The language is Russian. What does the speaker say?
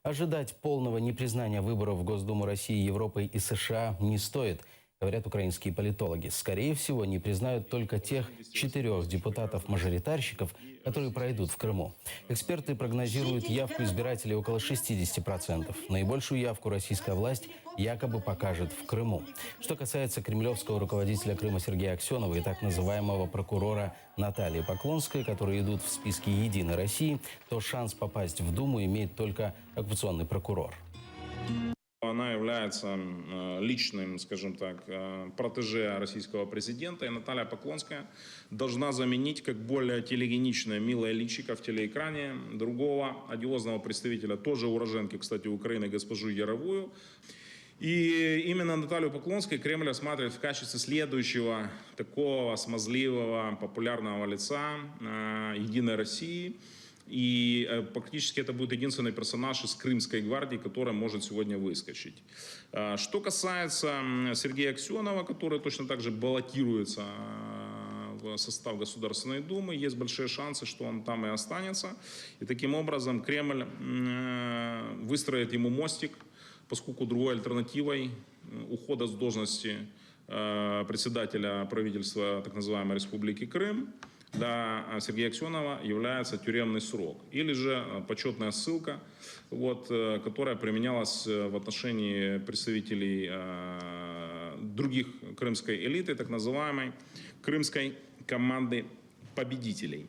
Ожидать полного непризнания выборов в Госдуму России, Европы и США не стоит, говорят украинские политологи. Скорее всего, не признают только тех 4 депутатов-мажоритарщиков, которые пройдут в Крыму. Эксперты прогнозируют явку избирателей около 60%. Наибольшую явку российская власть якобы покажет в Крыму. Что касается кремлевского руководителя Крыма Сергея Аксенова и так называемого прокурора Натальи Поклонской, которые идут в списке «Единой России», то шанс попасть в Думу имеет только оккупационный прокурор. Она является личным, скажем так, протеже российского президента. И Наталья Поклонская должна заменить как более телегеничное, милое личико в телеэкране другого одиозного представителя, тоже уроженки, кстати, Украины, госпожу Яровую. И именно Наталью Поклонскую Кремль рассматривает в качестве следующего такого смазливого, популярного лица «Единой России». И практически это будет единственный персонаж из Крымской гвардии, который может сегодня выскочить. Что касается Сергея Аксенова, который точно так же баллотируется в состав Государственной Думы, есть большие шансы, что он там и останется. И таким образом Кремль выстроит ему мостик, поскольку другой альтернативой ухода с должности председателя правительства так называемой Республики Крым для Сергея Аксенова является тюремный срок или же почетная ссылка, которая применялась в отношении представителей других крымской элиты, так называемой крымской команды победителей.